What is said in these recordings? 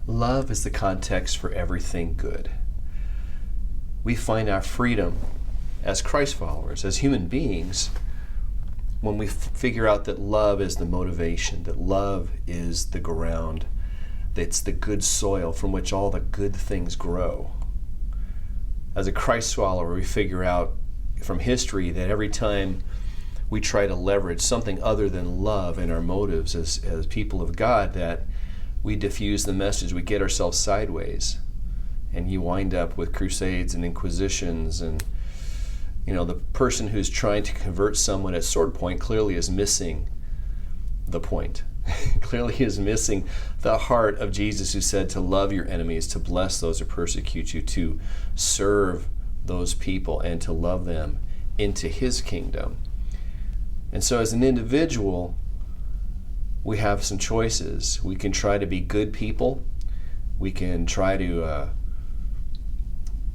Love is the context for everything good. We find our freedom as Christ followers, as human beings, when we figure out that love is the motivation, that love is the ground, that's the good soil from which all the good things grow. As a Christ follower, we figure out from history that every time we try to leverage something other than love in our motives as people of God, that we diffuse the message, we get ourselves sideways, and you wind up with crusades and inquisitions. And the person who's trying to convert someone at sword point clearly is missing the point. Clearly is missing the heart of Jesus, who said to love your enemies, to bless those who persecute you, to serve those people, and to love them into his kingdom. And so as an individual, we have some choices. We can try to be good people. We can try to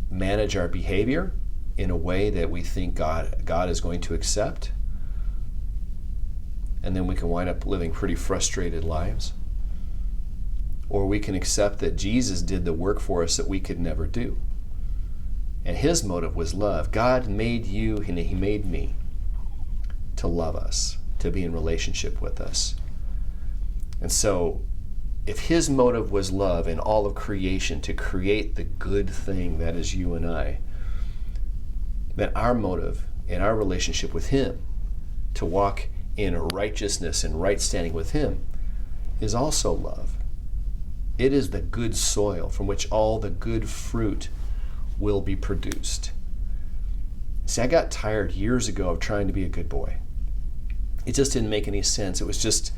manage our behavior in a way that we think God is going to accept. And then we can wind up living pretty frustrated lives. Or we can accept that Jesus did the work for us that we could never do. And his motive was love. God made you and he made me to love us, to be in relationship with us. And so if his motive was love in all of creation, to create the good thing that is you and I, then our motive in our relationship with him, to walk in righteousness and right standing with him, is also love. It is the good soil from which all the good fruit will be produced. See, I got tired years ago of trying to be a good boy. It just didn't make any sense. It was just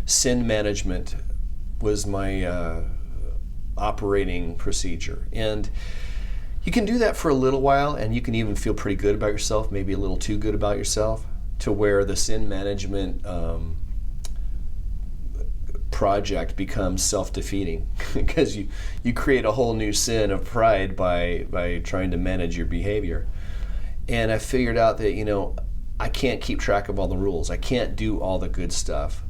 sin management was my operating procedure. And you can do that for a little while, and you can even feel pretty good about yourself, maybe a little too good about yourself, to where the sin management project becomes self-defeating because you create a whole new sin of pride by trying to manage your behavior. And I figured out that, I can't keep track of all the rules. I can't do all the good stuff.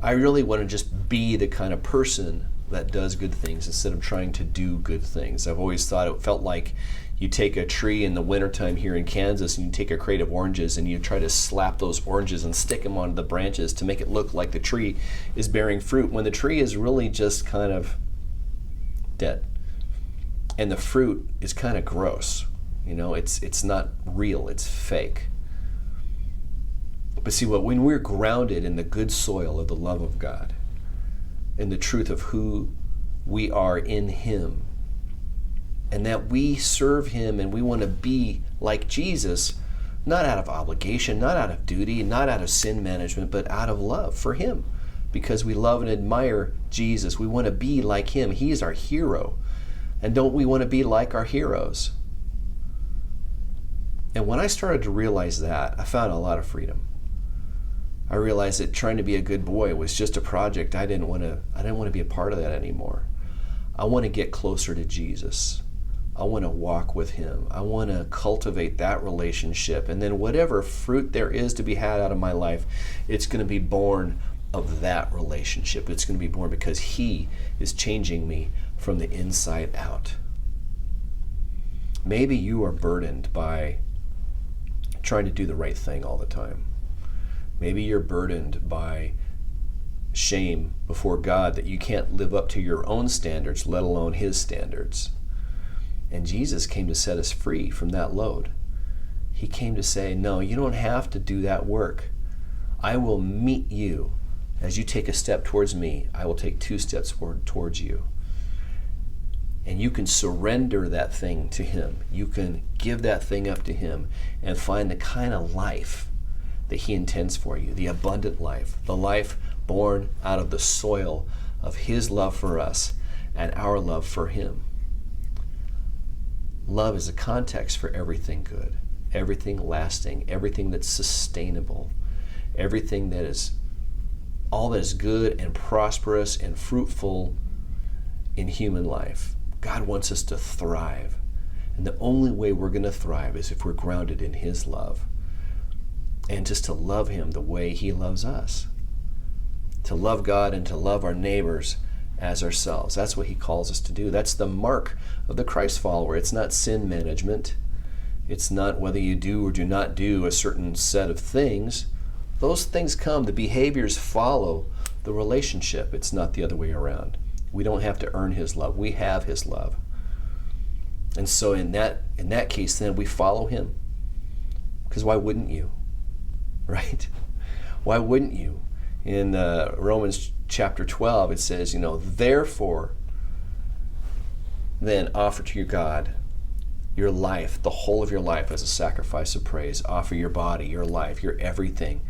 I really want to just be the kind of person that does good things instead of trying to do good things. I've always thought it felt like you take a tree in the wintertime here in Kansas and you take a crate of oranges and you try to slap those oranges and stick them onto the branches to make it look like the tree is bearing fruit, when the tree is really just kind of dead. And the fruit is kind of gross. It's not real, it's fake. But see, when we're grounded in the good soil of the love of God, in the truth of who we are in him, and that we serve him and we want to be like Jesus, not out of obligation, not out of duty, not out of sin management, but out of love for him, because we love and admire Jesus. We want to be like him. He is our hero. And don't we want to be like our heroes? And when I started to realize that, I found a lot of freedom. I realized that trying to be a good boy was just a project. I didn't want to be a part of that anymore. I want to get closer to Jesus. I want to walk with him. I want to cultivate that relationship. And then whatever fruit there is to be had out of my life, it's going to be born of that relationship. It's going to be born because he is changing me from the inside out. Maybe you are burdened by trying to do the right thing all the time. Maybe you're burdened by shame before God that you can't live up to your own standards, let alone his standards. And Jesus came to set us free from that load. He came to say, no, you don't have to do that work. I will meet you. As you take a step towards me, I will take 2 steps towards you. And you can surrender that thing to him. You can give that thing up to him and find the kind of life that he intends for you, the abundant life, the life born out of the soil of his love for us and our love for him. Love is a context for everything good, everything lasting, everything that's sustainable, everything that is all that is good and prosperous and fruitful in human life. God wants us to thrive. And the only way we're going to thrive is if we're grounded in his love. And just to love him the way he loves us. To love God and to love our neighbors as ourselves. That's what he calls us to do. That's the mark of the Christ follower. It's not sin management. It's not whether you do or do not do a certain set of things. Those things come, the behaviors follow the relationship. It's not the other way around. We don't have to earn his love. We have his love. And so in that case, then we follow him. Because why wouldn't you? Right? Why wouldn't you? In Romans chapter 12, it says, therefore, then offer to your God your life, the whole of your life as a sacrifice of praise. Offer your body, your life, your everything.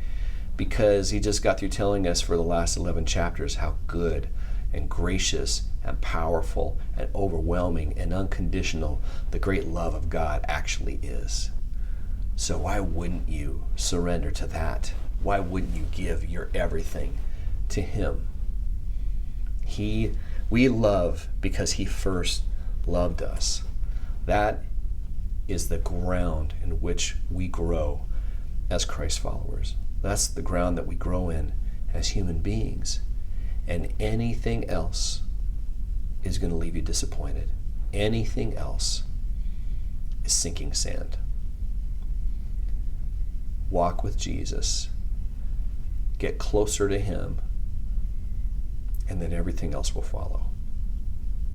Because he just got through telling us for the last 11 chapters how good and gracious and powerful and overwhelming and unconditional the great love of God actually is. So why wouldn't you surrender to that? Why wouldn't you give your everything to him? We love because he first loved us. That is the ground in which we grow as Christ followers. That's the ground that we grow in as human beings. And anything else is going to leave you disappointed. Anything else is sinking sand. Walk with Jesus. Get closer to him, and then everything else will follow.